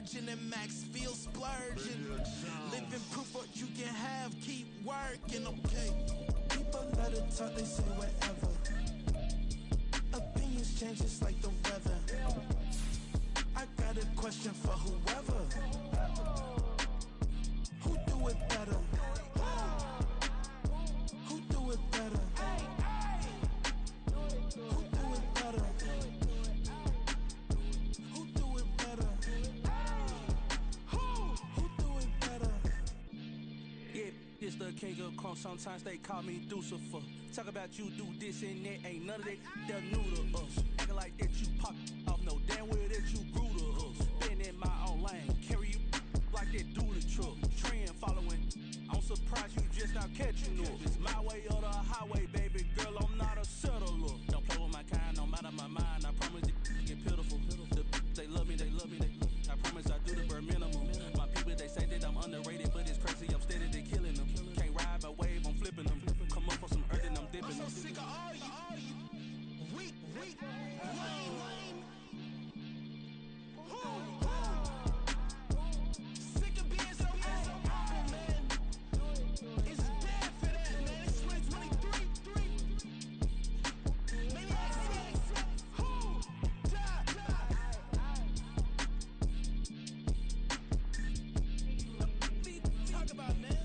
Virgin and Max feel splurging. Living proof what you can have, keep working, okay. People let it talk, they say whatever. Opinions change just like the weather. I got a question for whoever. Who do it better? Who do it better? Who do it better? Who do it better? Who do it better? Yeah, this the king of crunk. Sometimes they call me Lucifer. Talk about you do this and that. Ain't none of that. They're new to us. Acting like that you pop off. No damn well that you grew to us. Been in my own lane. Carry you like that do the truck. Trend following. I'm surprised you just now catching up. It's my way or the highway, baby girl. I'm not a settler. Don't play with my kind, no matter my mind. I promise it get pitiful. They love me, they love me. I promise I do the bare minimum. My people, they say that I'm underrated, but it's crazy. I'm steady, they killing them. Can't ride my wave, I'm flipping them. Come up for some earth and I'm dipping them. I'm so sick of all you. Weak, lame. Sick of being so humble, man. It's dead for that, man. It's 2023. Maniac sex. Who? Die. Talk about, man.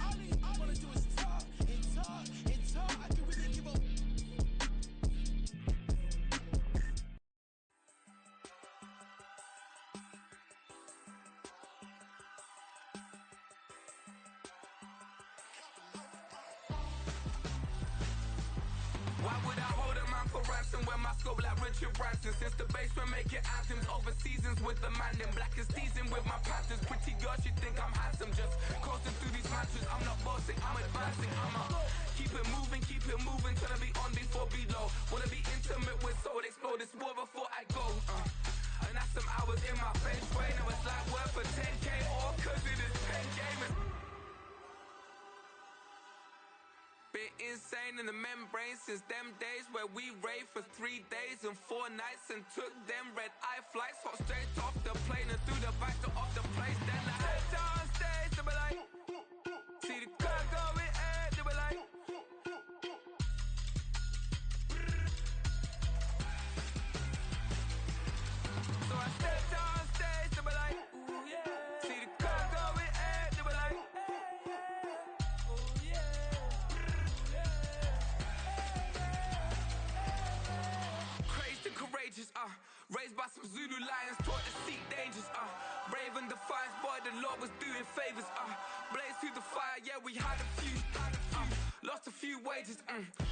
All they wanna do is talk and talk and talk. I can really give up. Why would I hold a man for ransom when my scope like Richard Branson? Since the basement making anthems over seasons with the man in black is teasing with my panthers. Pretty girl, she think I'm handsome. Just coasting through these mantras. I'm not bossing, I'm advancing. Keep it moving, trying to be on before below. Wanna be intimate with soul, explode this war before I go. And that's some hours in my feng shui. Now it's like work for 10K or cause it is pen gaming. Been insane in the membrane since them days where we raved for 3 days and 4 nights and took them red eye flights, hop straight off the plane and through the back door of the place. Then I head on stage, they be like, see the crowd going ahead, they be like, so I stepped on stage, they be like, ooh yeah, see the crowd going ahead, they be like, ooh yeah. Crazed and courageous, raised by some Zulu lions, taught to seek dangers, brave and defiant, boy, the Lord was doing favors, blaze through the fire, yeah, we had a few, lost a few wages,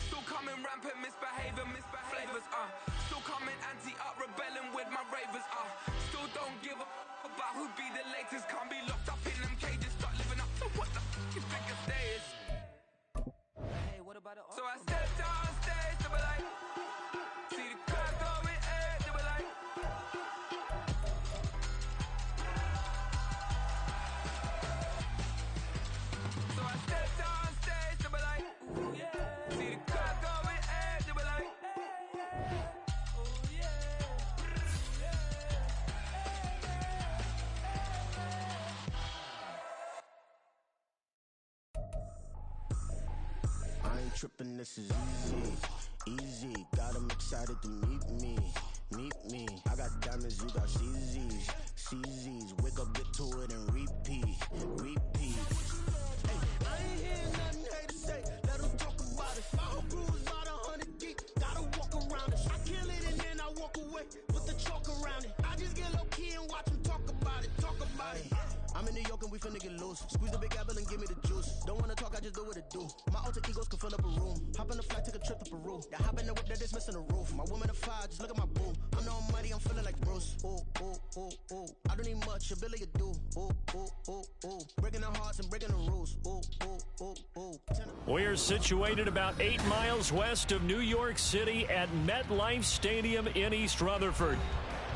still coming rampant, misbehaving, flavors, still coming anti-up, rebelling with my ravers, still don't give a about who be the latest, can't be locked up in them cages, start living up to what the fuck you think a day is. Hey, what about So I stepped on stage, they were like, see the crowd going ahead, they were like, so I stepped on stage, they were like, ooh yeah, see the crowd going ahead, they were like, ooh yeah, I ain't tripping, this is easy. Got them excited to meet me. I got diamonds, you got CZs. Wake up, get to it, and repeat. Hey, I ain't hearing nothing hate to say. Let them talk about it. My whole crew is about 100 deep. Gotta walk around it. I kill it and then I walk away with the chalk around it. I just get low key and watch them talk about it. I'm in New York and we finna get loose. Squeeze the big apple and give me the juice. Don't wanna talk, I just do what it do. My alter egos can fill up a room. Hop on the flight, take a trip to Peru. The hop in the whip that is missing the roof. My woman a fire, just look at my boo. I'm no money, I'm feeling like Bruce. Ooh. I don't need much, ability to do. Ooh. Breaking the hearts and breaking the rules. Ooh. We're situated about 8 miles west of New York City at MetLife Stadium in East Rutherford.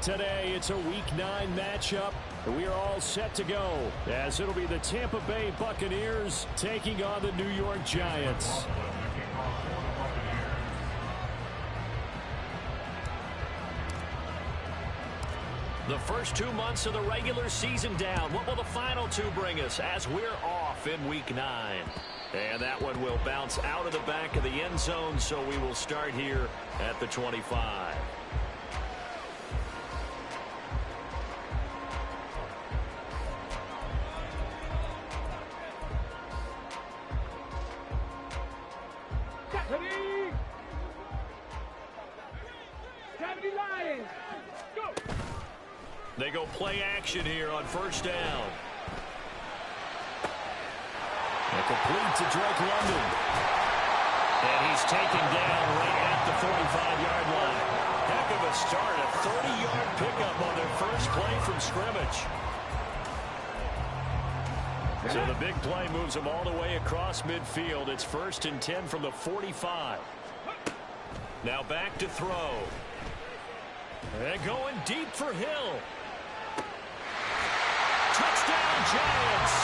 Today, it's a Week 9 matchup. We are all set to go, as it'll be the Tampa Bay Buccaneers taking on the New York Giants. The first 2 months of the regular season down. What will the final two bring us as we're off in Week 9? And that one will bounce out of the back of the end zone, so we will start here at the 25. They go play action here on first down. And complete to Drake London. And he's taken down right at the 45-yard line. Heck of a start, a 30-yard pickup on their first play from scrimmage. So the big play moves them all the way across midfield. It's 1st and 10 from the 45. Now back to throw. And going deep for Hill. Touchdown, Giants.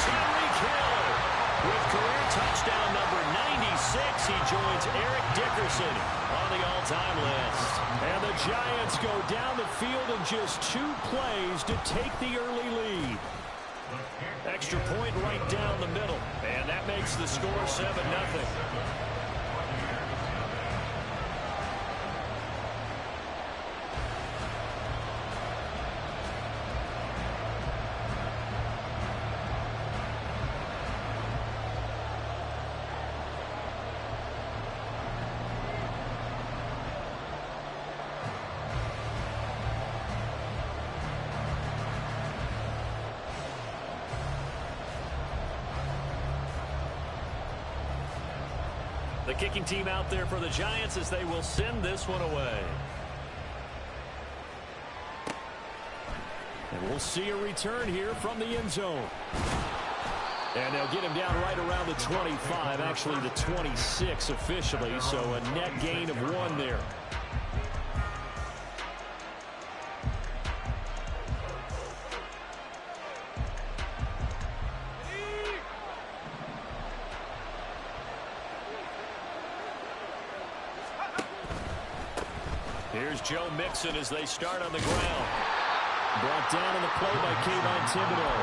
Tyreek Hill with career touchdown number 96. He joins Eric Dickerson on the all-time list. And the Giants go down the field in just 2 plays to take the early lead. Extra point right down the middle. And that makes the score 7-0. The kicking team out there for the Giants as they will send this one away. And we'll see a return here from the end zone. And they'll get him down right around the 25, actually the 26 officially, so a net gain of 1 there. Here's Joe Mixon as they start on the ground. Brought down in the play by Kayvon Thibodeau.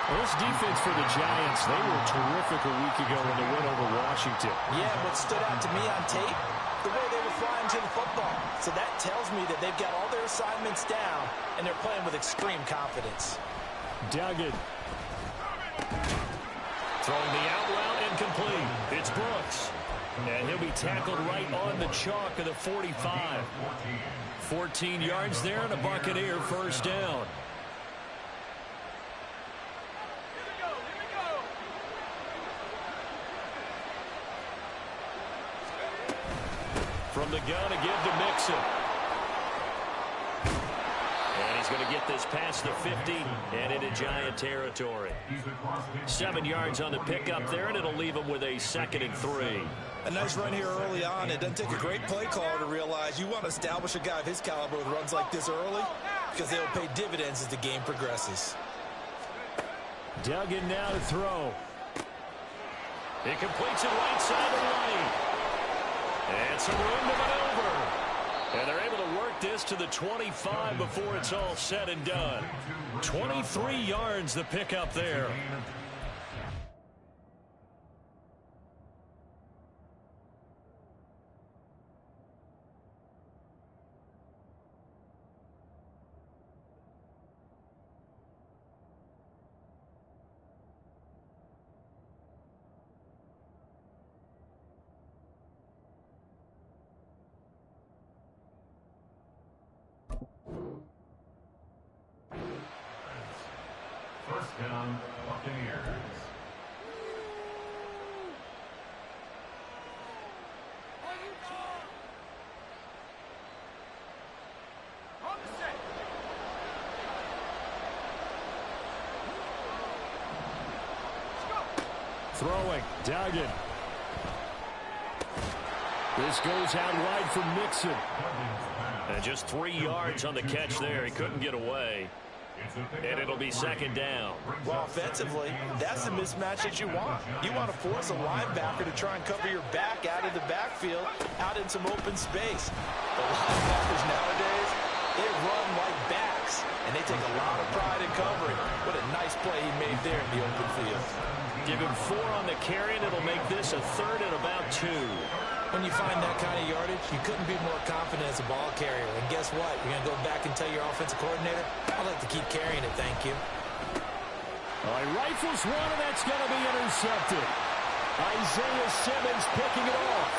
Well, this defense for the Giants, they were terrific a week ago in the win over Washington. Yeah, what stood out to me on tape, the way they were flying to the football. So that tells me that they've got all their assignments down, and they're playing with extreme confidence. Duggan. Throwing the out route incomplete. It's Brooks. And he'll be tackled right on the chalk of the 45. 14 yards there and a Buccaneer first down. From the gun again to Mixon. And he's going to get this past the 50 and into Giant territory. 7 yards on the pickup there, and it'll leave him with a 2nd and 3. A nice run here early on. It doesn't take a great play caller to realize you want to establish a guy of his caliber with runs like this early because they will pay dividends as the game progresses. Duggan now to throw. He completes it right side of the lane. And some room to maneuver. And they're able to work this to the 25 before it's all said and done. 23 yards the pickup there. First down, Buccaneers. Throwing, Duggan. This goes out wide for Mixon. And just 3 yards on the catch there. He couldn't get away. And it'll be 2nd down. Well, offensively, that's the mismatch that you want. You want to force a linebacker to try and cover your back out of the backfield, out in some open space. The linebackers nowadays, They run like backs, and they take a lot of pride in covering. What a nice play he made there in the open field. Give him 4 on the carry, and it'll make this a third and about 2. When you find that kind of yardage, you couldn't be more confident as a ball carrier. And guess what? You're going to go back and tell your offensive coordinator, I'd like to keep carrying it, thank you. All right, rifles one, and that's going to be intercepted. Isaiah Simmons picking it off.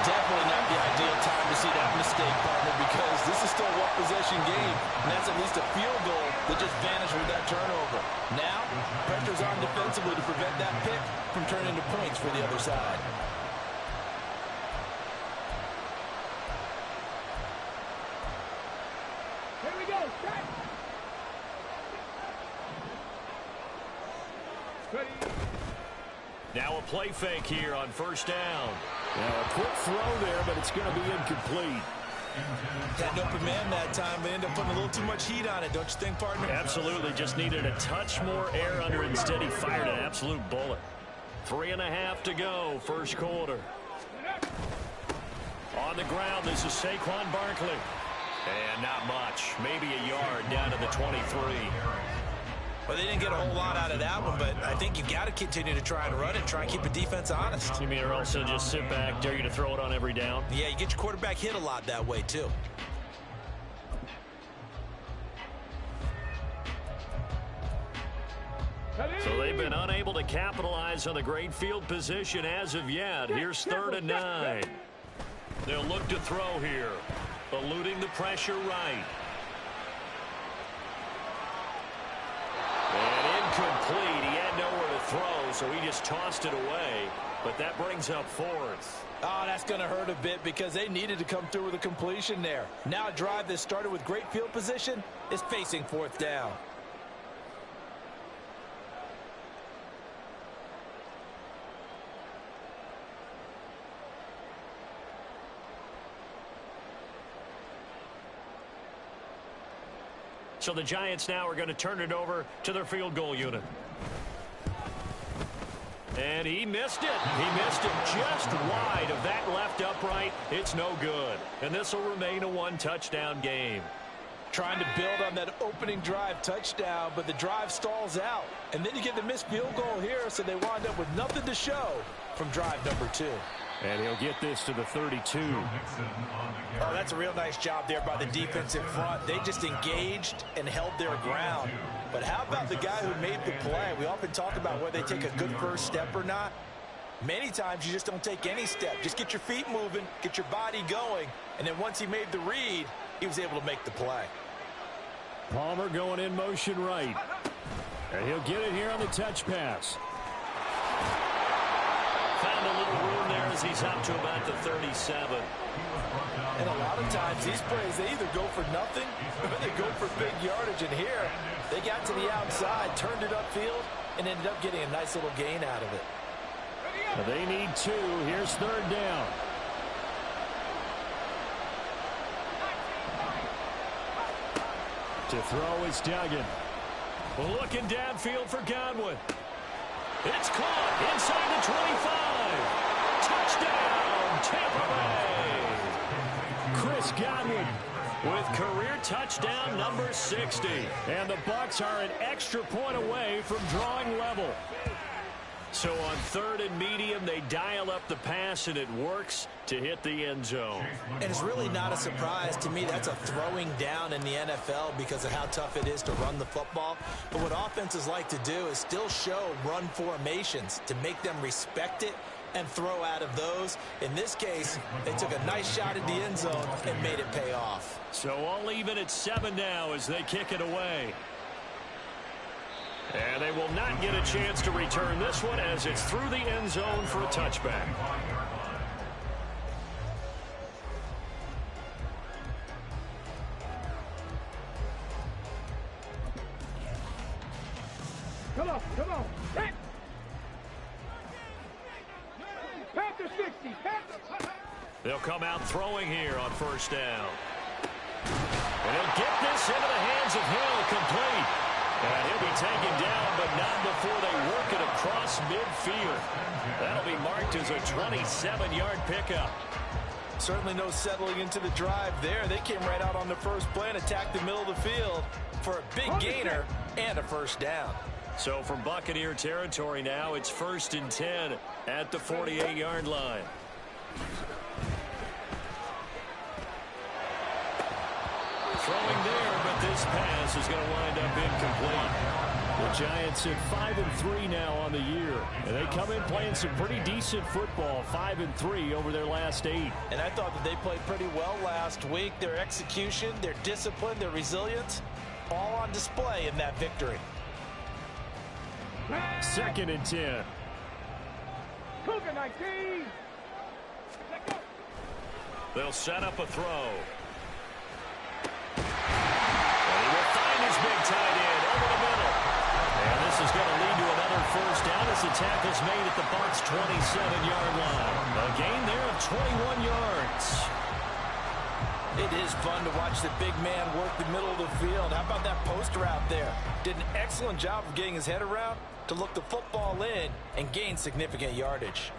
Definitely not the ideal time to see that mistake, partner, because this is still a one-possession game, and that's at least a field goal that just vanished with that turnover. Now, pressure's on defensively to prevent that pick from turning into points for the other side. Here we go. Now a play fake here on first down. Now a quick throw there, but it's going to be incomplete. Had an open man that time, but ended up putting a little too much heat on it, don't you think, partner? Absolutely. Just needed a touch more air under it. Instead, he fired an absolute bullet. 3.5 to go, first quarter. On the ground, this is Saquon Barkley. And not much. Maybe a yard down to the 23. Well, they didn't get a whole lot out of that one, but I think you've got to continue to try and run it, try and keep the defense honest. You mean or also just sit back, dare you to throw it on every down? Yeah, you get your quarterback hit a lot that way, too. So they've been unable to capitalize on the great field position as of yet. Here's 3rd and 9. They'll look to throw here, eluding the pressure right. And incomplete. He had nowhere to throw, so he just tossed it away. But that brings up 4th. Oh, that's going to hurt a bit because they needed to come through with a completion there. Now a drive that started with great field position is facing 4th down. So the Giants now are going to turn it over to their field goal unit. And he missed it. He missed it just wide of that left upright. It's no good. And this will remain a 1-touchdown game. Trying to build on that opening drive touchdown, but the drive stalls out. And then you get the missed field goal here, so they wind up with nothing to show from drive number 2. And he'll get this to the 32. Oh, that's a real nice job there by the defense in front. They just engaged and held their ground. But how about the guy who made the play? We often talk about whether they take a good first step or not. Many times you just don't take any step. Just get your feet moving, get your body going, and then once he made the read, he was able to make the play. Palmer going in motion right. And he'll get it here on the touch pass. Found a little room there as he's up to about the 37. And a lot of times these plays, they either go for nothing or they go for big yardage. And here, they got to the outside, turned it upfield, and ended up getting a nice little gain out of it. They need 2. Here's 3rd down. To throw is Duggan. Looking downfield for Godwin. It's caught inside the 25. Touchdown, Tampa Bay. Chris Godwin with career touchdown number 60. And the Bucs are an extra point away from drawing level. So on 3rd and medium, they dial up the pass, and it works to hit the end zone. And it's really not a surprise to me. That's a throwing down in the NFL because of how tough it is to run the football. But what offenses like to do is still show run formations to make them respect it and throw out of those. In this case, they took a nice shot at the end zone and made it pay off. So all even at 7 now as they kick it away. And they will not get a chance to return this one as it's through the end zone for a touchback. Come on. Panther 60. They'll come out throwing here on first down. And he'll get this into the hands of Hill, complete. And he'll be taken down, but not before they work it across midfield. That'll be marked as a 27-yard pickup. Certainly no settling into the drive there. They came right out on the first play and attacked the middle of the field for a big gainer and a first down. So from Buccaneer territory now, it's 1st and 10 at the 48-yard line. Throwing there, but this pass is going to wind up incomplete. The Giants at 5-3 now on the year, and they come in playing some pretty decent football, 5-3 over their last 8. And I thought that they played pretty well last week. Their execution, their discipline, their resilience, all on display in that victory. 2nd and 10. Cougar 19. They'll set up a throw. And he will find his big tight end over the middle. And this is going to lead to another first down as the tackle's made at the Bucs' 27-yard line. A gain there of 21 yards. It is fun to watch the big man work the middle of the field. How about that post route there? Did an excellent job of getting his head around to look the football in and gain significant yardage.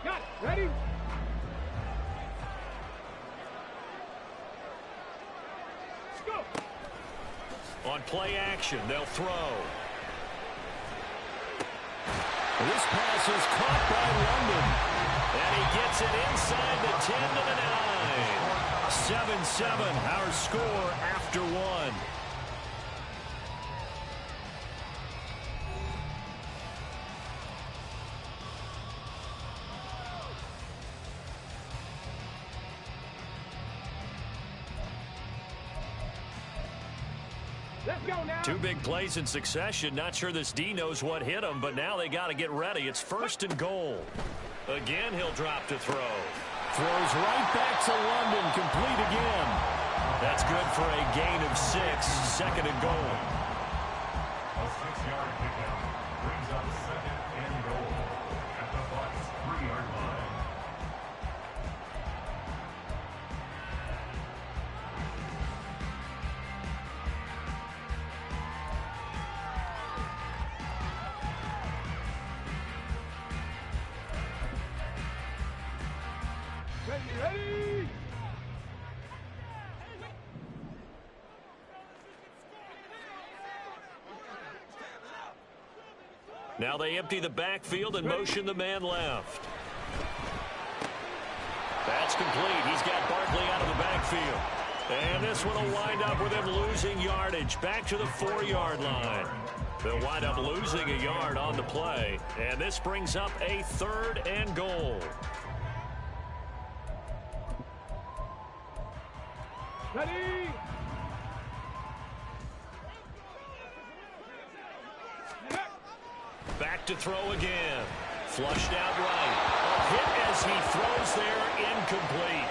Got it. Ready? Go. On play action, they'll throw. This pass is caught by London. And he gets it inside the 10 to the 9. 7-7, our score after 1. Let's go now. 2 big plays in succession. Not sure this D knows what hit him, but now they got to get ready. It's 1st and goal. Again, he'll drop to throw. Throws right back to London. Complete again. That's good for a gain of 6. 2nd and goal. A 6-yard pickup brings up 2nd and goal at the Bucs' 3-yard line. Ready? Now they empty the backfield and motion the man left. That's complete. He's got Barkley out of the backfield. And this one will wind up with him losing yardage back to the 4-yard line. They'll wind up losing a yard on the play. And this brings up a 3rd and goal. Ready? Back to throw again. Flushed out right. A hit as he throws there, incomplete.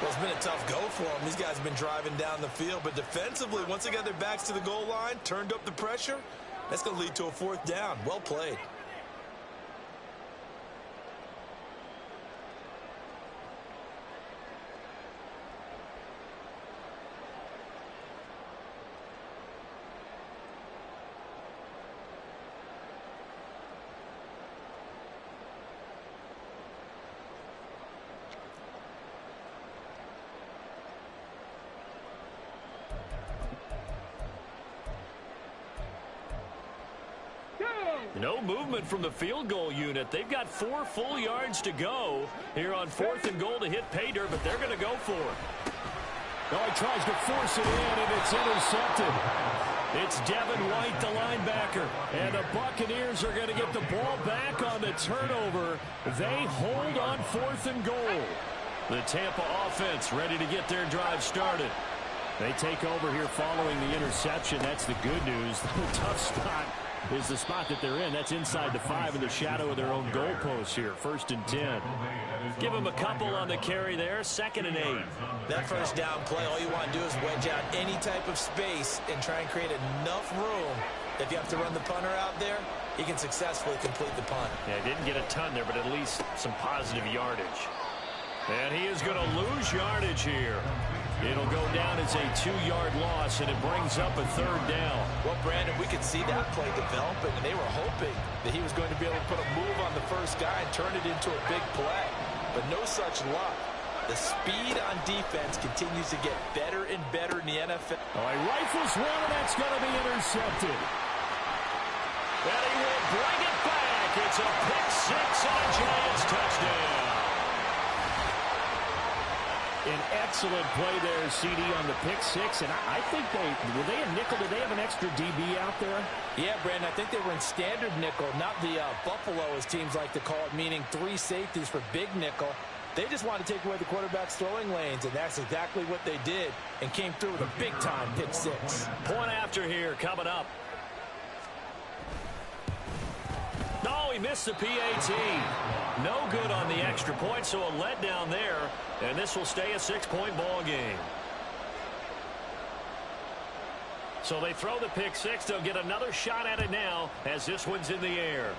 Well, it's been a tough go for them. These guys have been driving down the field, but defensively, once they got their backs to the goal line, turned up the pressure, that's going to lead to a 4th down. Well played. No movement from the field goal unit. They've got 4 full yards to go here on 4th and goal to hit pay dirt, but they're going to go for it. Oh, he tries to force it in, and it's intercepted. It's Devin White, the linebacker, and the Buccaneers are going to get the ball back on the turnover. They hold on 4th and goal. The Tampa offense ready to get their drive started. They take over here following the interception. That's the good news. The tough spot is the spot that they're in. That's inside the 5 in the shadow of their own goalpost here. 1st and 10. Give them a couple on the carry there. 2nd and 8. That first down play, all you want to do is wedge out any type of space and try and create enough room. If you have to run the punter out there, he can successfully complete the punt. Yeah, didn't get a ton there, but at least some positive yardage. And he is going to lose yardage here. It'll go down as a 2-yard loss, and it brings up a 3rd down. Well, Brandon, we could see that play developing, and they were hoping that he was going to be able to put a move on the first guy and turn it into a big play. but no such luck. The speed on defense continues to get better and better in the NFL. Oh, he rifles one, and that's going to be intercepted. And he will bring it back. It's a pick six and a Giants touchdown. An excellent play there, CD, on the pick six. And I think were they a nickel? Did they have an extra DB out there? Yeah, Brandon, I think they were in standard nickel, not the Buffalo, as teams like to call it, meaning 3 safeties for big nickel. They just wanted to take away the quarterback's throwing lanes, and that's exactly what they did, and came through with a big-time pick six. Point after here coming up. No, he missed the PAT. No good on the extra point, so a letdown there, and this will stay a 6-point ball game. So they throw the pick six. They'll get another shot at it now as this one's in the air.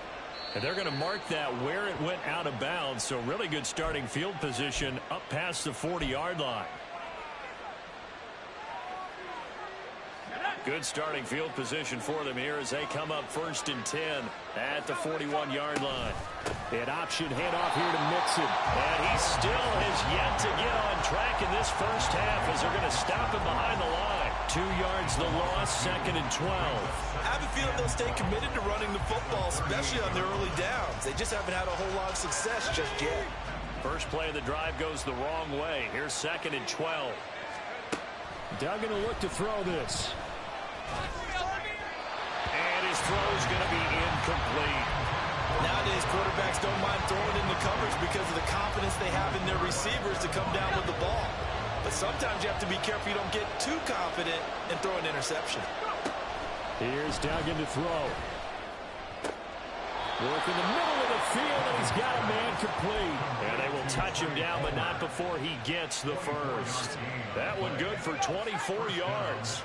And they're going to mark that where it went out of bounds, so really good starting field position up past the 40-yard line. Good starting field position for them here as they come up 1st and 10 at the 41-yard line. An option handoff here to Mixon. And he still has yet to get on track in this first half as they're going to stop him behind the line. 2 yards the loss, 2nd and 12. I have a feeling they'll stay committed to running the football, especially on their early downs. They just haven't had a whole lot of success just yet. First play of the drive goes the wrong way. Here's 2nd and 12. Duggan will look to throw this. And his throw's going to be incomplete. Nowadays, quarterbacks don't mind throwing in the coverage because of the confidence they have in their receivers to come down with the ball. But sometimes you have to be careful you don't get too confident and throw an interception. Here's Duggan to throw. Work in the middle of the field, and he's got a man complete. And they will touch him down, but not before he gets the first. That one good for 24 yards.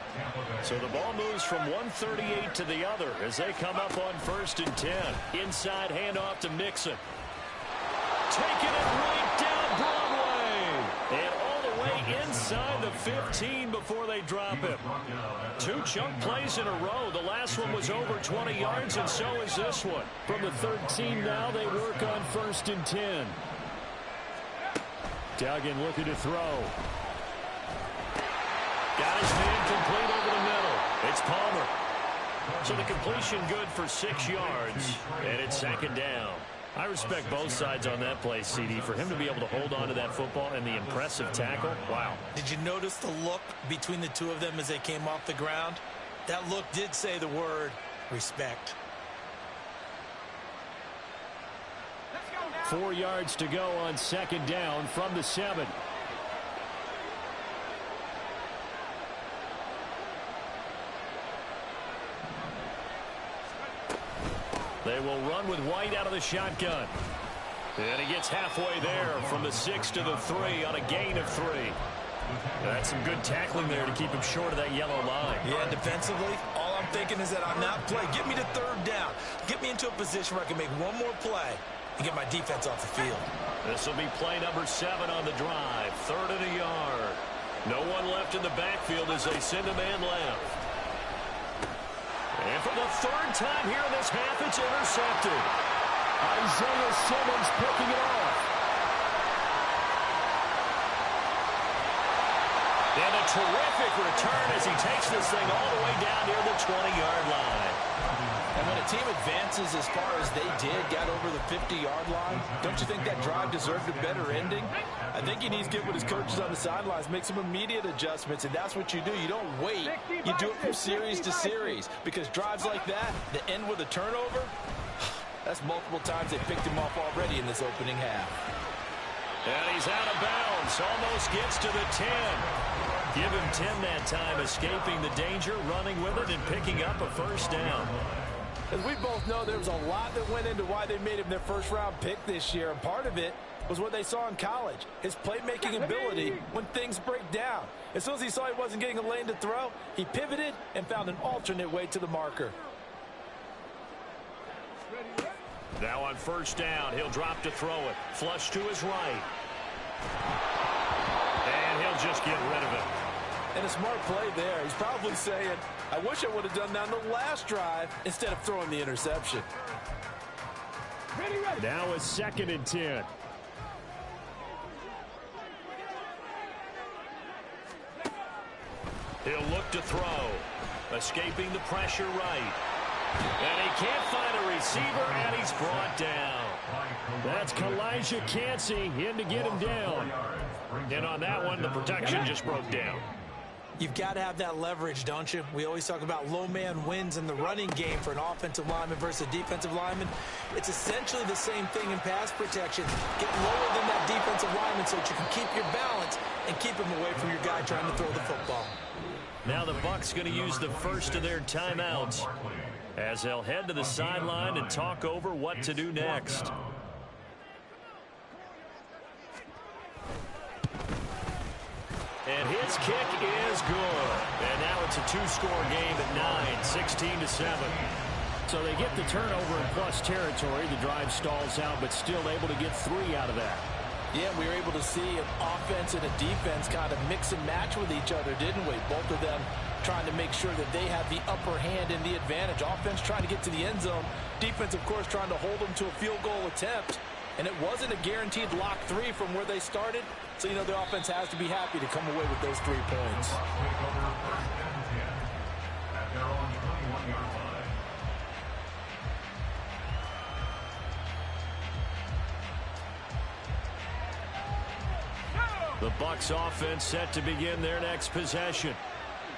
So the ball moves from 138 to the other as they come up on 1st and 10. Inside handoff to Mixon. Taking it right down Broadway. And all the way inside the 15 before they drop him. 2 chunk plays in a row. The last one was over 20 yards, and so is this one. From the 13 now, they work on 1st and 10. Duggan looking to throw. Got his man complete over the middle. It's Palmer. So the completion good for 6 yards, and it's 2nd down. I respect both sides on that play, CD. For him to be able to hold on to that football and the impressive tackle, wow. Did you notice the look between the two of them as they came off the ground? That look did say the word respect. 4 yards to go on 2nd down from the 7. They will run with White out of the shotgun. And he gets halfway there from the 6 to the 3 on a gain of 3. That's some good tackling there to keep him short of that yellow line. Yeah, defensively, all I'm thinking is that on that play, get me to 3rd down. Get me into a position where I can make one more play and get my defense off the field. This will be play number 7 on the drive. 3rd and a yard. No one left in the backfield as they send a man left. And for the 3rd time here in this half, it's intercepted. Isaiah Simmons picking it off. And a terrific return as he takes this thing all the way down near the 20-yard line. And when a team advances as far as they did, got over the 50-yard line, don't you think that drive deserved a better ending? I think he needs to get with his coaches on the sidelines, make some immediate adjustments, and that's what you do. You don't wait. You do it from series to series, because drives like that end with a turnover, that's multiple times they picked him off already in this opening half. And he's out of bounds, almost gets to the 10. Give him 10 that time, escaping the danger, running with it, and picking up a 1st down. As we both know, there was a lot that went into why they made him their 1st-round pick this year, and part of it was what they saw in college, his playmaking ability when things break down. As soon as he saw he wasn't getting a lane to throw, he pivoted and found an alternate way to the marker. Now on 1st down, he'll drop to throw it. Flush to his right. And he'll just get rid of it. And a smart play there. He's probably saying, I wish I would have done that on the last drive instead of throwing the interception. Now a 2nd and 10. He'll look to throw. Escaping the pressure right. And he can't find a receiver, and he's brought down. That's Kalijah Cansey in to get him down. And on that one, the protection just broke down. You've got to have that leverage, don't you? We always talk about low man wins in the running game for an offensive lineman versus a defensive lineman. It's essentially the same thing in pass protection. Get lower than that defensive lineman so that you can keep your balance and keep him away from your guy trying to throw the football. Now the Bucs going to use the first of their timeouts as they'll head to the sideline and talk over what to do next. And his kick is good. And now it's a two-score game at 9, 16-7. So they get the turnover in plus territory. The drive stalls out, but still able to get 3 out of that. Yeah, we were able to see an offense and a defense kind of mix and match with each other, didn't we? Both of them trying to make sure that they have the upper hand and the advantage. Offense trying to get to the end zone. Defense, of course, trying to hold them to a field goal attempt. And it wasn't a guaranteed lock 3 from where they started. So, you know, the offense has to be happy to come away with those 3 points. The Bucs offense set to begin their next possession.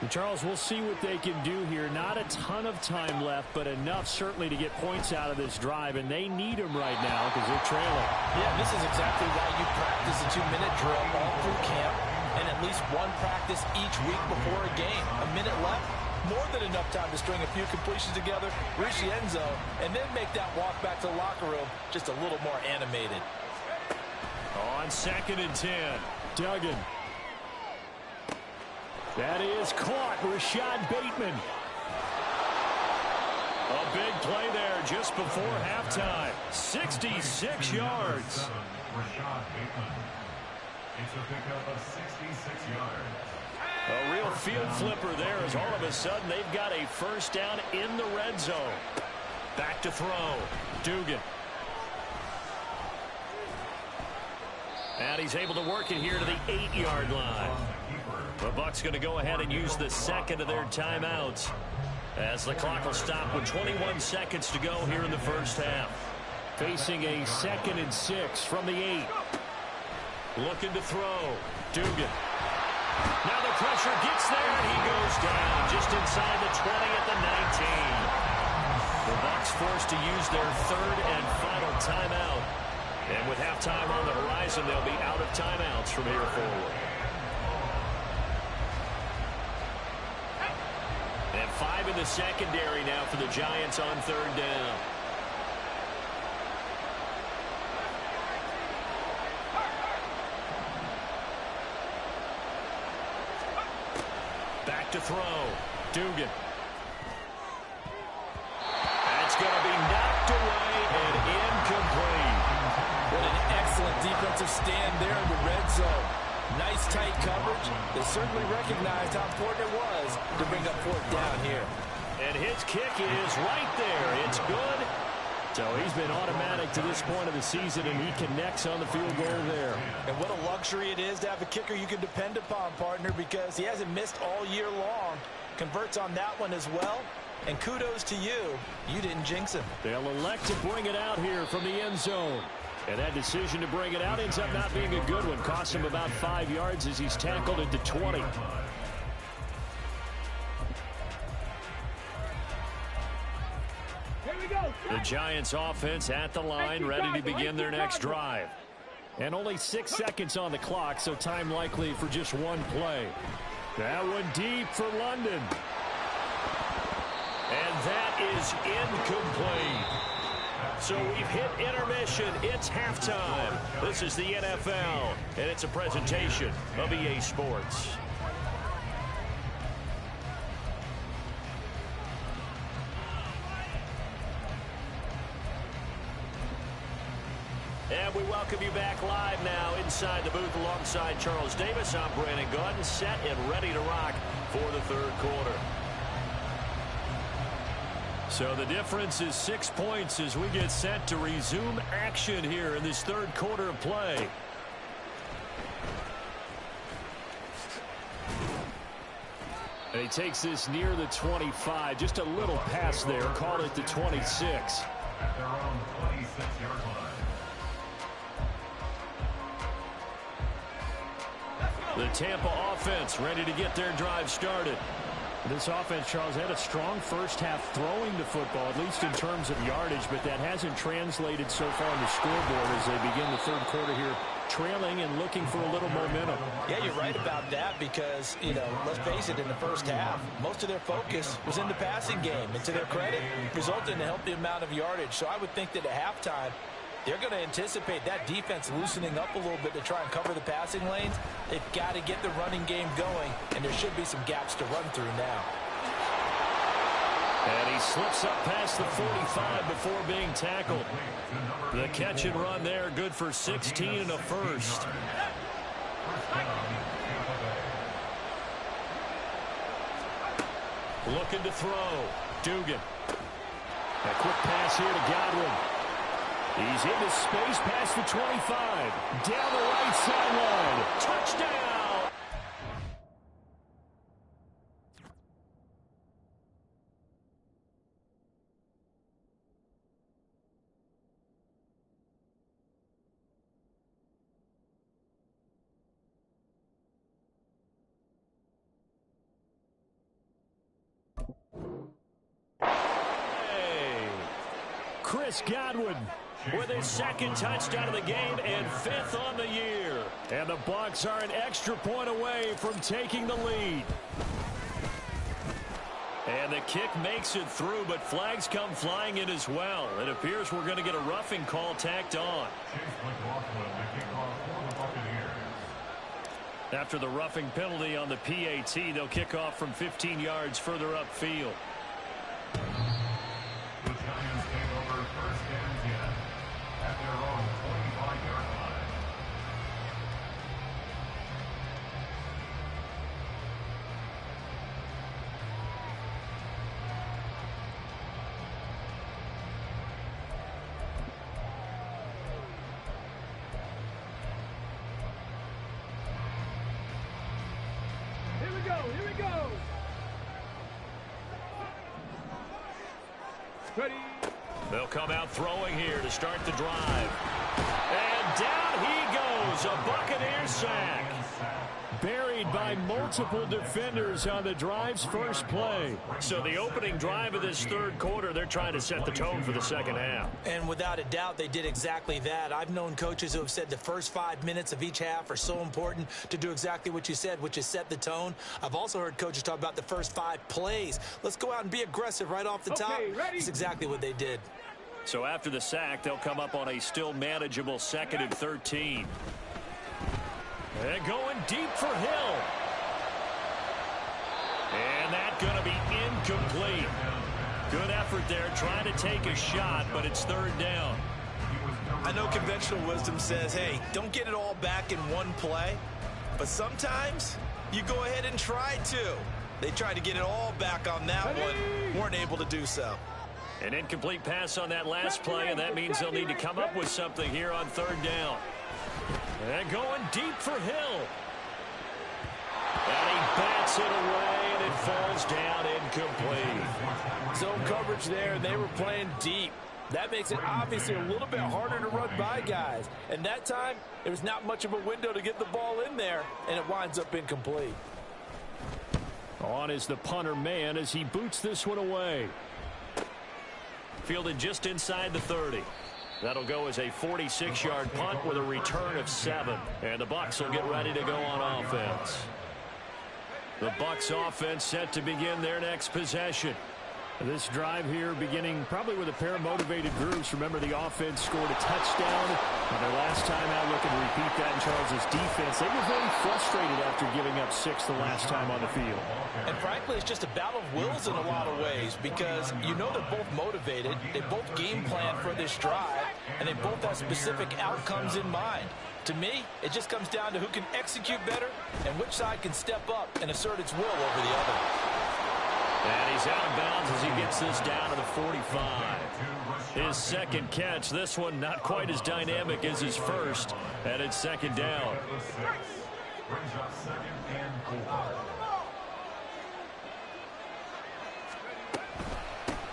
And Charles, we'll see what they can do here. Not a ton of time left, but enough certainly to get points out of this drive, and they need them right now because they're trailing. Yeah, this is exactly why you practice a 2-minute drill all through camp and at least one practice each week before a game. A minute left, more than enough time to string a few completions together, reach the end zone, and then make that walk back to the locker room just a little more animated. On 2nd and 10. Duggan. That is caught. Rashad Bateman. A big play there just before halftime. 66 yards. Rashad Bateman. It's a pickup of 66 yards. A real field flipper there as all of a sudden they've got a first down in the red zone. Back to throw. Dugan. And he's able to work it here to the 8-yard line. The Bucs going to go ahead and use the second of their timeouts as the clock will stop with 21 seconds to go here in the first half. Facing a 2nd and 6 from the 8. Looking to throw. Dugan. Now the pressure gets there and he goes down just inside the 20 at the 19. The Bucs forced to use their third and final timeout. And with halftime on the horizon, they'll be out of timeouts from here forward. And 5 in the secondary now for the Giants on 3rd down. Back to throw. Dugan. That's going to be knocked away and incomplete. What an excellent defensive stand there in the red zone. Nice tight coverage. They certainly recognized how important it was to bring up 4th down here. And his kick is right there. It's good. So he's been automatic to this point of the season, and he connects on the field goal there. And what a luxury it is to have a kicker you can depend upon, partner, because he hasn't missed all year long. Converts on that one as well. And kudos to you. You didn't jinx him. They'll elect to bring it out here from the end zone. And that decision to bring it out ends up not being a good one. Costs him about 5 yards as he's tackled into 20. Here we go. The Giants offense at the line, ready to begin their next drive. And only 6 seconds on the clock, so time likely for just one play. That one deep for London. And that is incomplete. So we've hit intermission. It's halftime. This is the NFL, and it's a presentation of EA Sports. And we welcome you back live now inside the booth alongside Charles Davis. I'm Brandon Gaudin, set and ready to rock for the 3rd quarter. So the difference is 6 points as we get set to resume action here in this 3rd quarter of play. And he takes this near the 25. Just a little pass there. Call it the 26. At their own 26-yard line. The Tampa offense ready to get their drive started. This offense, Charles, had a strong first half throwing the football, at least in terms of yardage, but that hasn't translated so far on the scoreboard as they begin the third quarter here, trailing and looking for a little momentum. Yeah, you're right about that because, let's face it, in the first half, most of their focus was in the passing game. And to their credit, resulted in a healthy amount of yardage. So I would think that at halftime, they're going to anticipate that defense loosening up a little bit to try and cover the passing lanes. They've got to get the running game going, and there should be some gaps to run through now. And he slips up past the 45 before being tackled. The catch and run there, good for 16 and a first. Looking to throw. Dugan. A quick pass here to Godwin. He's into space past the 25. Down the right sideline. Touchdown! Chris Godwin with his second touchdown of the game and fifth on the year. And the Bucs are an extra point away from taking the lead. And the kick makes it through, but flags come flying in as well. It appears we're going to get a roughing call tacked on. After the roughing penalty on the PAT, they'll kick off from 15 yards further upfield. The Giants take over first and 10 at their own 25-yard line. Here we go, here we go. Ready. They'll come out throwing here to start the drive. And down he goes, a Buccaneer sack. Buried by multiple defenders on the drive's first play. So the opening drive of this third quarter, they're trying to set the tone for the second half. And without a doubt, they did exactly that. I've known coaches who have said the first 5 minutes of each half are so important to do exactly what you said, which is set the tone. I've also heard coaches talk about the first 5 plays. Let's go out and be aggressive right off the top. That's exactly what they did. So after the sack, they'll come up on a still manageable 2nd and 13. And going deep for Hill. And that's going to be incomplete. Good effort there, trying to take a shot, but it's third down. I know conventional wisdom says, hey, don't get it all back in one play. But sometimes you go ahead and try to. They tried to get it all back on that one. Weren't able to do so. An incomplete pass on that last play, and that means they'll need to come up with something here on third down. And going deep for Hill. And he bats it away, and it falls down incomplete. Zone coverage there, and they were playing deep. That makes it obviously a little bit harder to run by guys. And that time, there was not much of a window to get the ball in there, and it winds up incomplete. On is the punter man as he boots this one away. Fielded just inside the 30. That'll go as a 46-yard punt with a return of 7. And the Bucs will get ready to go on offense. The Bucs offense set to begin their next possession. This drive here beginning probably with a pair of motivated groups. Remember, the offense scored a touchdown. And their last time out, looking to repeat that in Charles' defense. They were very frustrated after giving up 6 the last time on the field. And frankly, it's just a battle of wills in a lot of ways because you know they're both motivated. They both game plan for this drive, and they both have specific outcomes in mind. To me, it just comes down to who can execute better and which side can step up and assert its will over the other. And he's out of bounds as he gets this down to the 45. His second catch, this one not quite as dynamic as his first, and it's second down.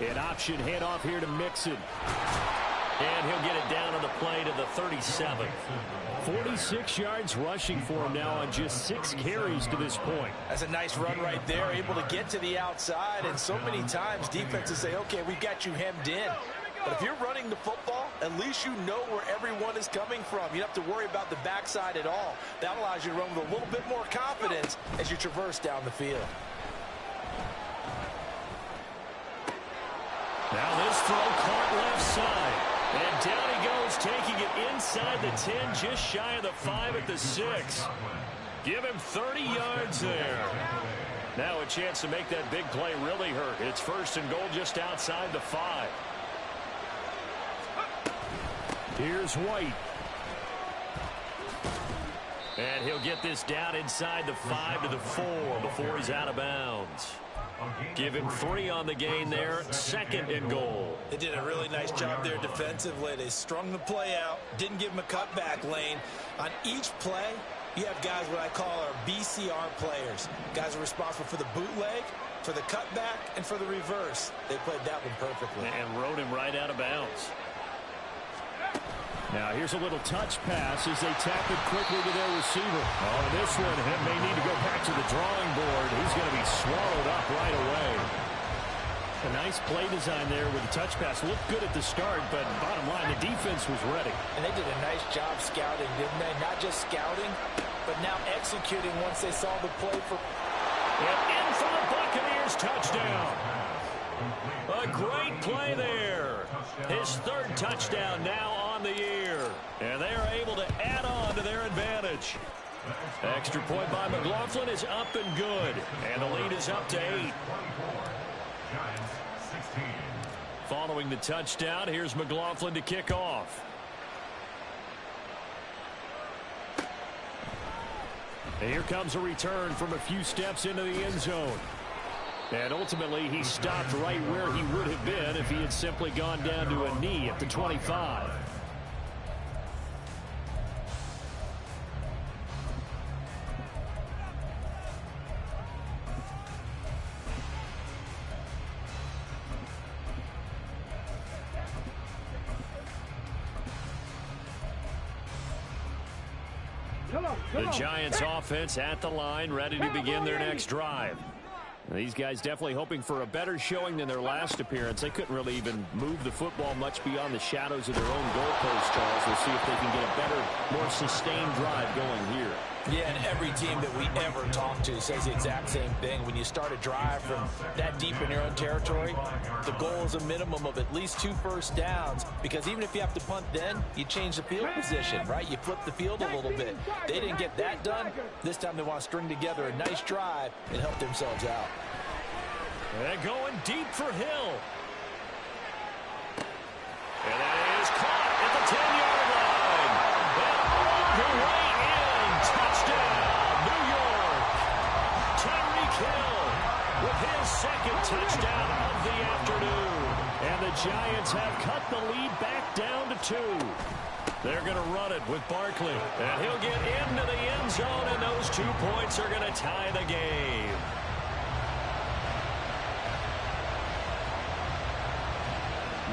An option handoff here to Mixon. And he'll get it down on the play to the 37. 46 yards rushing for him now on just 6 carries to this point. That's a nice run right there, able to get to the outside. And so many times defenses say, okay, we've got you hemmed in. But if you're running the football, at least you know where everyone is coming from. You don't have to worry about the backside at all. That allows you to run with a little bit more confidence as you traverse down the field. Now this throw caught left side. And down he goes, taking it inside the 10, just shy of the 5 at the 6. Give him 30 yards there. Now a chance to make that big play really hurt. It's 1st and goal just outside the 5. Here's White. And he'll get this down inside the 5 to the 4 before he's out of bounds. Give him 3 on the gain there. 2nd and goal. They did a really nice job there defensively. They strung the play out, didn't give him a cutback lane. On each play, you have guys what I call our BCR players. Guys are responsible for the bootleg, for the cutback, and for the reverse. They played that one perfectly. And rode him right out of bounds. Now here's a little touch pass as they tap it quickly to their receiver. Oh, this one may need to go back to the drawing board. He's going to be swallowed up right away. A nice play design there with the touch pass. Looked good at the start, but bottom line, the defense was ready. And they did a nice job scouting, didn't they? Not just scouting, but now executing once they saw the play for... And in for the Buccaneers, touchdown. A great play there. His 3rd touchdown now on the year. And they are able to add on to their advantage. Extra point by McLaughlin is up and good. And the lead is up to 8. Following the touchdown, here's McLaughlin to kick off. And here comes a return from a few steps into the end zone. And ultimately, he stopped right where he would have been if he had simply gone down to a knee at the 25. The Giants offense at the line, ready to begin their next drive. These guys definitely hoping for a better showing than their last appearance. They couldn't really even move the football much beyond the shadows of their own goalpost, Charles. We'll see if they can get a better, more sustained drive going here. Yeah, and every team that we ever talk to says the exact same thing. When you start a drive from that deep in your own territory, the goal is a minimum of at least 2 first downs, because even if you have to punt then, you change the field position, right? You flip the field a little bit. They didn't get that done. This time they want to string together a nice drive and help themselves out. And going deep for Hill. And that is caught at the 10-yard line. And all the way in. Touchdown, New York. Tyreek Hill with his 2nd touchdown of the afternoon. And the Giants have cut the lead back down to 2. They're going to run it with Barkley. And he'll get into the end zone, and those 2 points are going to tie the game.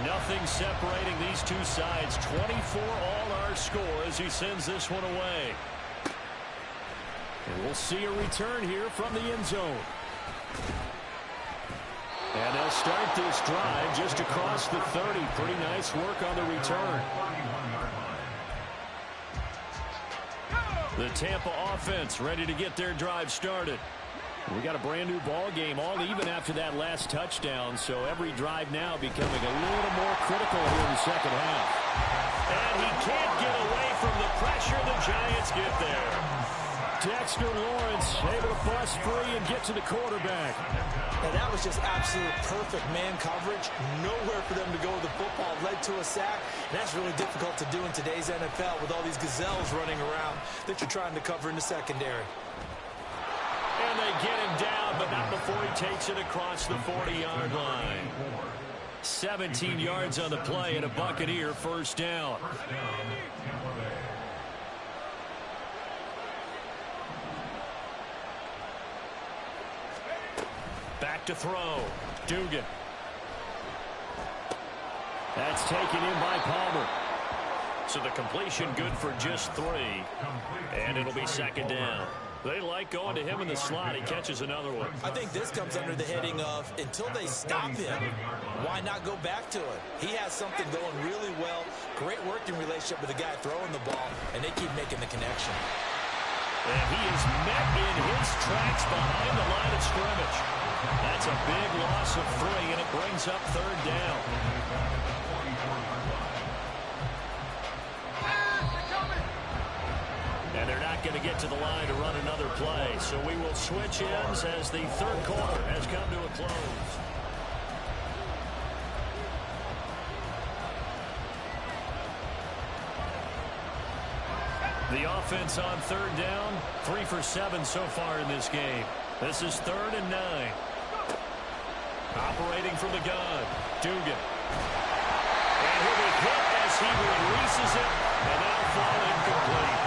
Nothing separating these two sides. 24 all our score as he sends this one away. And we'll see a return here from the end zone. And they'll start this drive just across the 30. Pretty nice work on the return. The Tampa offense ready to get their drive started. We got a brand new ball game, all even after that last touchdown, so every drive now becoming a little more critical here in the second half. And he can't get away from the pressure. The Giants get there. Dexter Lawrence able to bust free and get to the quarterback. And that was just absolute perfect man coverage. Nowhere for them to go with the football. Led to a sack. And that's really difficult to do in today's NFL with all these gazelles running around that you're trying to cover in the secondary. And they get him down, but not before he takes it across the 40-yard line. 17 yards on the play and a Buccaneer first down. Back to throw. Dugan. That's taken in by Palmer. So the completion good for just 3. And it'll be second down. They like going to him in the slot. He catches another one. I think this comes under the heading of until they stop him, why not go back to it? He has something going really well. Great working relationship with the guy throwing the ball, and they keep making the connection. And he is met in his tracks behind the line of scrimmage. That's a big loss of 3, and it brings up third down. And they're not going to get to the line to run another play. So we will switch ends as the third quarter has come to a close. The offense on third down, 3 for 7 so far in this game. This is 3rd and 9. Operating from the gun, Dugan. And he'll be hit as he releases it, and that'll fall incomplete.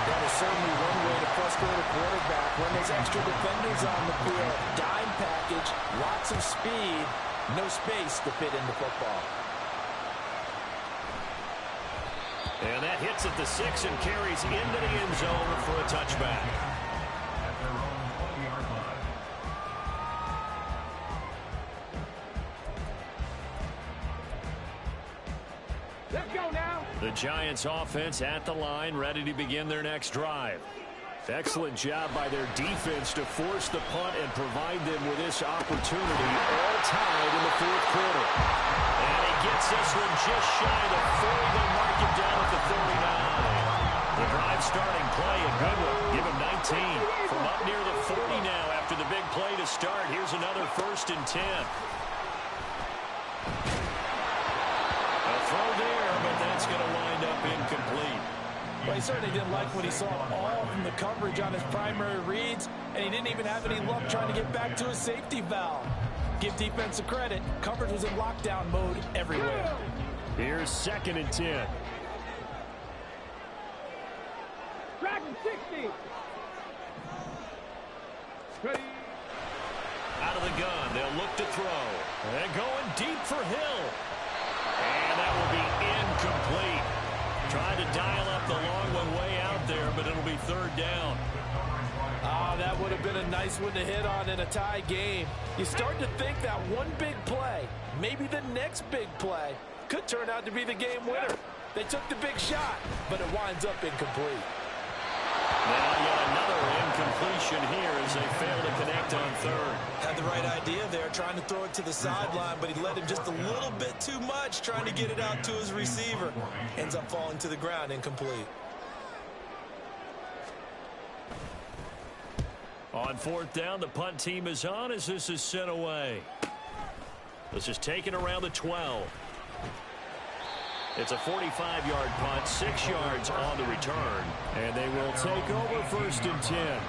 That is certainly one way to frustrate a quarterback when there's extra defenders on the field. Dime package, lots of speed, no space to fit into football. And that hits at the 6 and carries into the end zone for a touchback. At their own 20-yard line. Let's go now. The Giants offense at the line, ready to begin their next drive. Excellent job by their defense to force the punt and provide them with this opportunity, all tied in the 4th quarter. And he gets this one just shy of the 40. They mark him down at the 39. The drive starting play, a good one. Give him 19. From up near the 40 now after the big play to start. Here's another 1st and 10. A throw there, but that's going to wind up incomplete. Well, he certainly didn't like what he saw all from the coverage on his primary reads, and he didn't even have any luck trying to get back to his safety valve. Give defense a credit. Coverage was in lockdown mode everywhere. Here's 2nd and 10. Dragon 60. Ready. Out of the gun, they'll look to throw. And going deep for Hill. And that will be incomplete. Trying to dial up the long one way out there, but it'll be 3rd down. That would have been a nice one to hit on in a tie game. You start to think that one big play, maybe the next big play, could turn out to be the game winner. They took the big shot, but it winds up incomplete. Now yet another incompletion here as they fail to connect on 3rd. Had the right idea there, trying to throw it to the sideline, but he let him just a little bit too much, trying to get it out to his receiver. Ends up falling to the ground, incomplete. On 4th down, the punt team is on as this is sent away. This is taken around the 12. It's a 45-yard punt, 6 yards on the return. And they will take over 1st and 10.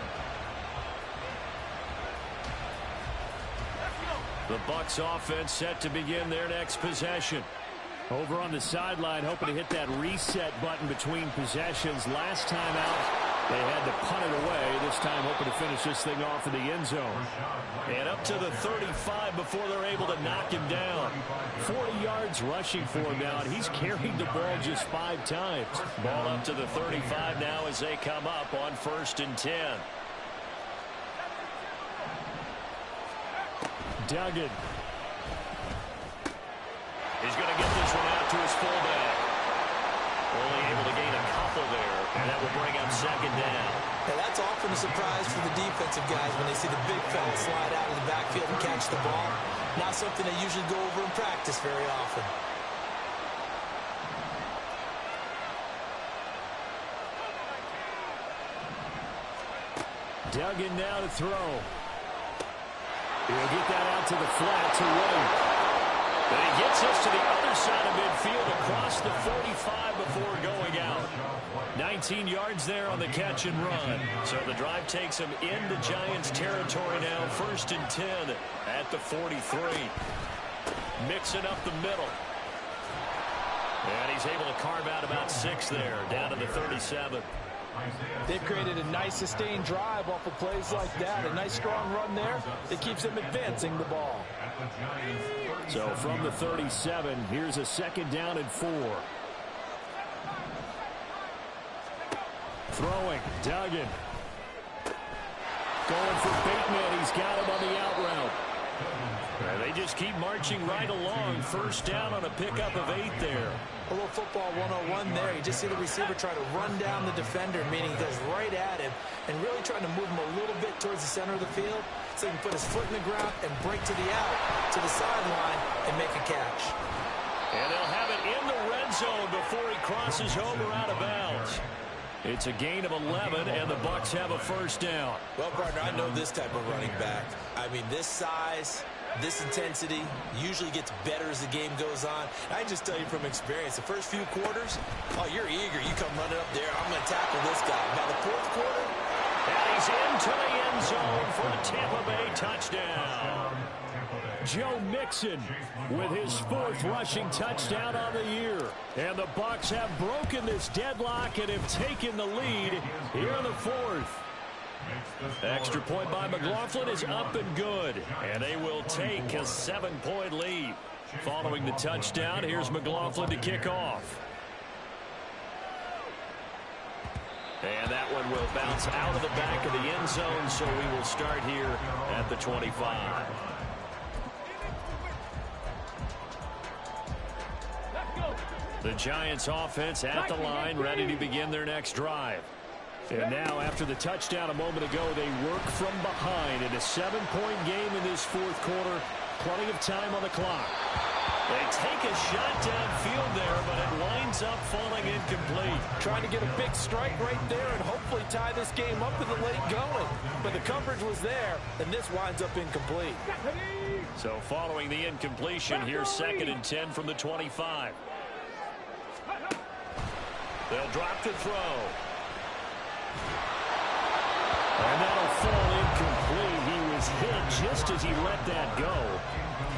The Bucs offense set to begin their next possession. Over on the sideline, hoping to hit that reset button between possessions. Last time out, they had to punt it away. This time hoping to finish this thing off in the end zone. And up to the 35 before they're able to knock him down. 40 yards rushing for him now, and he's carried the ball just 5 times. Ball up to the 35 now as they come up on 1st and 10. Duggan. He's going to get this one out to his fullback. Only able to gain a couple there, and that will bring up 2nd down. And that's often a surprise for the defensive guys when they see the big fella slide out of the backfield and catch the ball. Not something they usually go over in practice very often. Duggan now to throw. He'll get that out to the flat to Wade. And he gets this to the other side of midfield across the 45 before going out. 19 yards there on the catch and run. So the drive takes him into Giants territory now. 1st and 10 at the 43. Mixing up the middle. And he's able to carve out about 6 there, down to the 37. They've created a nice sustained drive off of plays like that. A nice strong run there that keeps them advancing the ball. So from the 37, here's a 2nd down and 4. Throwing, Duggan. Going for Bateman. He's got him on the out route. They just keep marching right along. 1st down on a pickup of 8 there. A little football 101 there. You just see the receiver try to run down the defender, meaning he goes right at him and really trying to move him a little bit towards the center of the field so he can put his foot in the ground and break to the out, to the sideline, and make a catch. And they'll have it in the red zone before he crosses over out of bounds. It's a gain of 11, and the Bucs have a 1st down. Well, partner, I know this type of running back. I mean, this size, this intensity usually gets better as the game goes on. I just tell you from experience, the first few quarters, oh, you're eager. You come running up there, I'm going to tackle this guy. By the 4th quarter, and he's into the end zone for a Tampa Bay touchdown. Joe Mixon with his 4th rushing touchdown on the year. And the Bucs have broken this deadlock and have taken the lead here in the 4th. Extra point by McLaughlin is up and good. And they will take a 7-point lead. Following the touchdown, here's McLaughlin to kick off. And that one will bounce out of the back of the end zone, so we will start here at the 25. The Giants offense at the line, ready to begin their next drive. And now, after the touchdown a moment ago, they work from behind in a 7-point game in this 4th quarter. Plenty of time on the clock. They take a shot downfield there, but it winds up falling incomplete. Trying to get a big strike right there and hopefully tie this game up in the late going. But the coverage was there, and this winds up incomplete. So following the incompletion, here's 2nd and 10 from the 25. They'll drop to throw. And that'll fall incomplete. He was hit just as he let that go.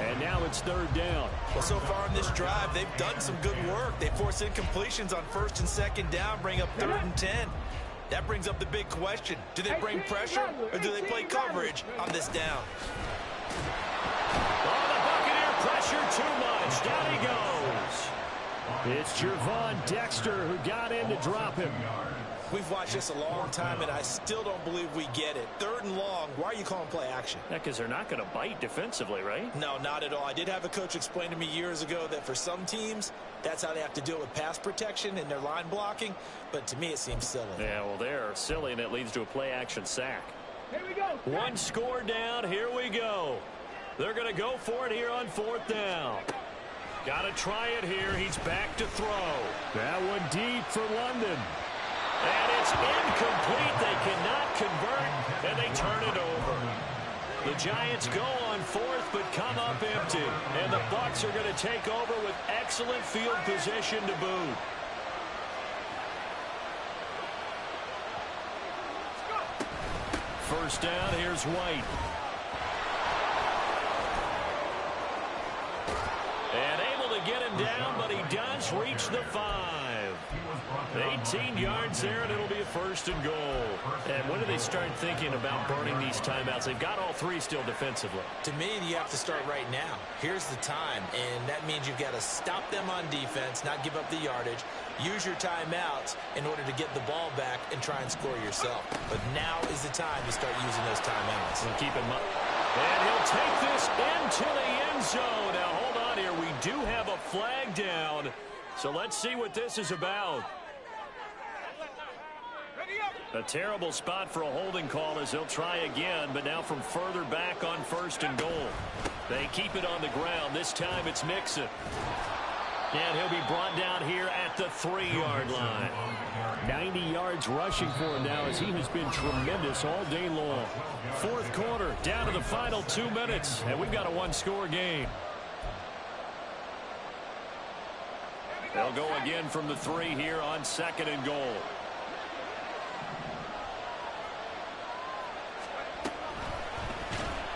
And now it's 3rd down. Well, so far in this drive, they've done some good work. They force incompletions on 1st and 2nd down, bring up 3rd and 10. That brings up the big question. Do they bring pressure or do they play coverage on this down? Oh, the Buccaneer pressure too much. Down he goes. It's Gervon Dexter who got in to drop him. We've watched this a long time, and I still don't believe we get it. 3rd and long, why are you calling play action? Yeah, because they're not going to bite defensively, right? No, not at all. I did have a coach explain to me years ago that for some teams, that's how they have to deal with pass protection and their line blocking. But to me, it seems silly. Yeah, well, they're silly, and it leads to a play action sack. Here we go. 1 score down. Here we go. They're going to go for it here on 4th down. Got to try it here. He's back to throw. That one deep for London. And it's incomplete. They cannot convert, and they turn it over. The Giants go on 4th, but come up empty. And the Bucs are going to take over with excellent field position to boot. First down, here's White. And able to get him down, but he does reach the 5. 18 yards there, and it'll be a 1st and goal. And when do they start thinking about burning these timeouts? They've got all 3 still defensively. To me, you have to start right now. Here's the time, and that means you've got to stop them on defense, not give up the yardage, use your timeouts in order to get the ball back and try and score yourself. But now is the time to start using those timeouts. And keep in mind. And he'll take this into the end zone. Now, hold on here. We do have a flag down. So let's see what this is about. A terrible spot for a holding call as they'll try again, but now from further back on 1st and goal. They keep it on the ground. This time it's Mixon. And he'll be brought down here at the 3-yard line. 90 yards rushing for him now as he has been tremendous all day long. 4th quarter, down to the final 2 minutes, and we've got a 1-score game. They'll go again from the 3 here on 2nd and goal.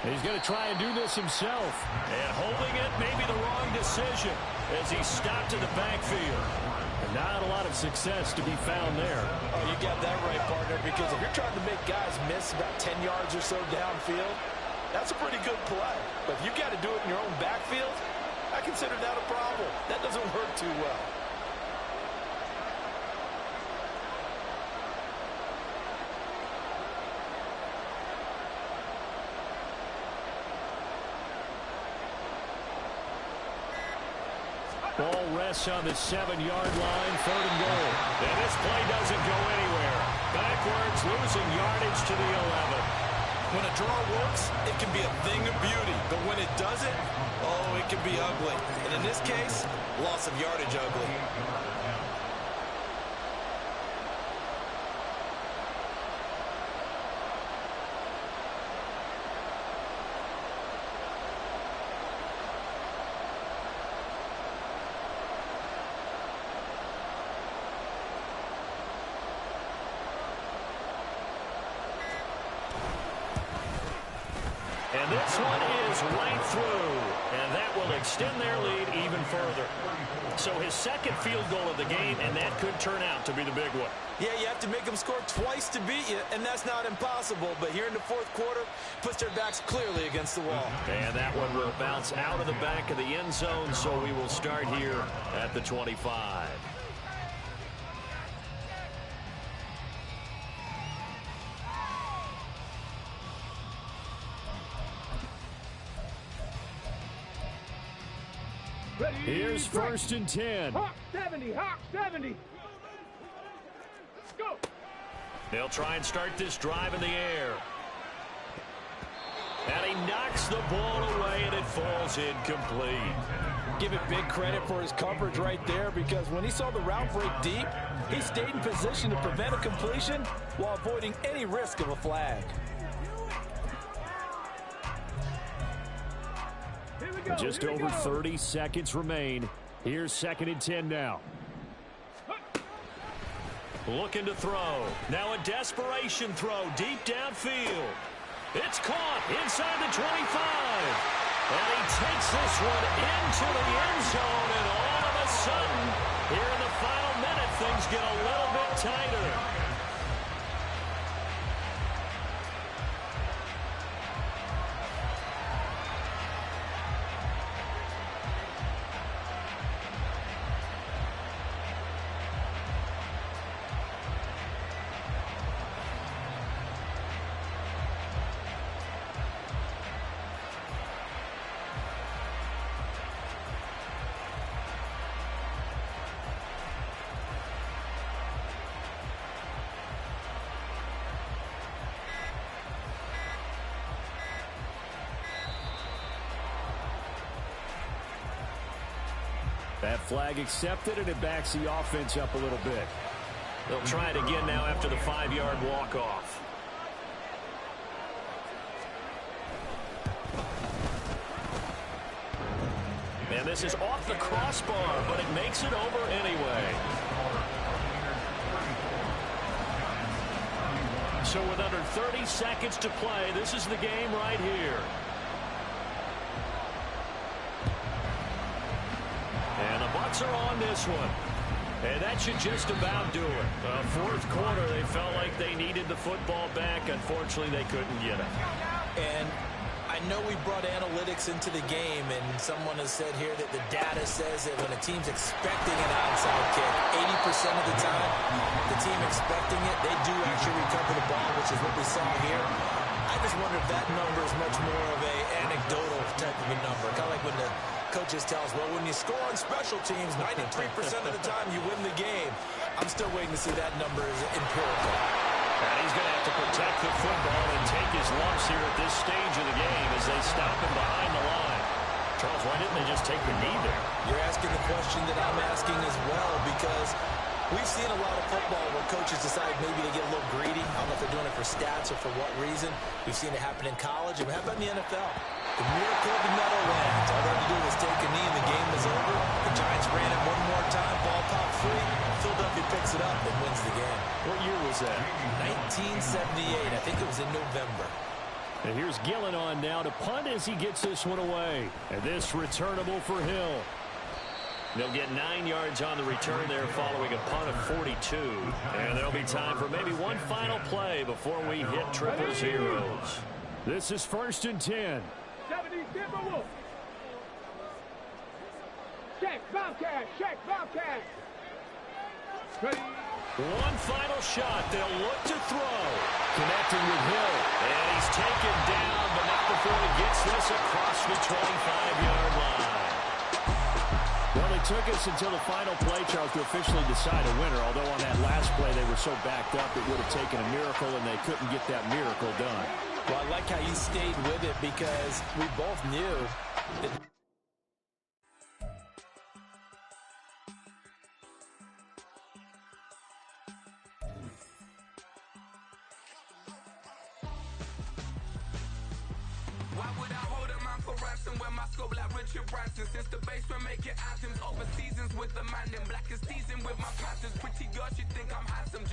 He's going to try and do this himself. And holding it may be the wrong decision as he stopped in the backfield. And Not a lot of success to be found there. Oh, you got that right, partner, because if you're trying to make guys miss about 10 yards or so downfield, that's a pretty good play. But if you got to do it in your own backfield, I consider that a problem. That doesn't work too well. Ball rests on the 7-yard line, 3rd and goal. And this play doesn't go anywhere. Backwards, losing yardage to the 11. When a draw works, it can be a thing of beauty. But when it doesn't, oh, it can be ugly. And in this case, loss of yardage ugly. And this one is right through, and that will extend their lead even further. So his second field goal of the game, and that could turn out to be the big one. Yeah, you have to make them score twice to beat you, and that's not impossible. But here in the 4th quarter, puts their backs clearly against the wall. And that one will bounce out of the back of the end zone, so we will start here at the 25. Here's 1st and 10. Hawk 70, Hawk 70. Go. They'll try and start this drive in the air. And he knocks the ball away, and it falls incomplete. Give it big credit for his coverage right there, because when he saw the route break deep, he stayed in position to prevent a completion while avoiding any risk of a flag. Just over 30 seconds remain. Here's 2nd and 10 now. Looking to throw. Now a desperation throw deep downfield. It's caught inside the 25. And he takes this one into the end zone. And all of a sudden, here in the final minute, things get a little bit tighter. That flag accepted, and it backs the offense up a little bit. They'll try it again now after the 5-yard walk-off. And this is off the crossbar, but it makes it over anyway. So with under 30 seconds to play, this is the game right here. And the Bucs are on this one. And that should just about do it. 4th quarter, they felt like they needed the football back. Unfortunately, they couldn't get it. And I know we brought analytics into the game, and someone has said here that the data says that when a team's expecting an onside kick, 80% of the time, the team expecting it, they do actually recover the ball, which is what we saw here. I just wonder if that number is much more of a anecdotal type of a number. Kind of like when the coaches tell us, well, when you score on special teams, 93% of the time you win the game. I'm still waiting to see that number is empirical. And he's going to have to protect the football and take his lumps here at this stage of the game as they stop him behind the line. Charles, why didn't they just take the knee there? You're asking the question that I'm asking as well, because we've seen a lot of football where coaches decide maybe they get a little greedy. I don't know if they're doing it for stats or for what reason. We've seen it happen in college. And how about in the NFL? The miracle of the Meadowlands. All they had to do was take a knee and the game was over. The Giants ran it one more time. Ball popped free. Philadelphia picks it up and wins the game. What year was that? 1978. I think it was in November. And here's Gillen on now to punt as he gets this one away. And this returnable for Hill. They'll get 9 yards on the return there following a punt of 42. And there'll be time for maybe one final play before we hit triple zeros. This is 1st and 10. 70, Timberwolves. Check, Bobcat, check, Bobcat. Ready. One final shot. They'll look to throw. Connecting with Hill. And he's taken down, but not before he gets this across the 25-yard line. Well, it took us until the final play, Charles, to officially decide a winner. Although on that last play they were so backed up it would have taken a miracle, and they couldn't get that miracle done. Well, I like how you stayed with it because we both knew that Why would I hold a man for ransom when my scope like Richard Branson? Since the basement making anthems over seasons with the man in black is teasing with my patterns. Pretty girl, she think I'm handsome. Just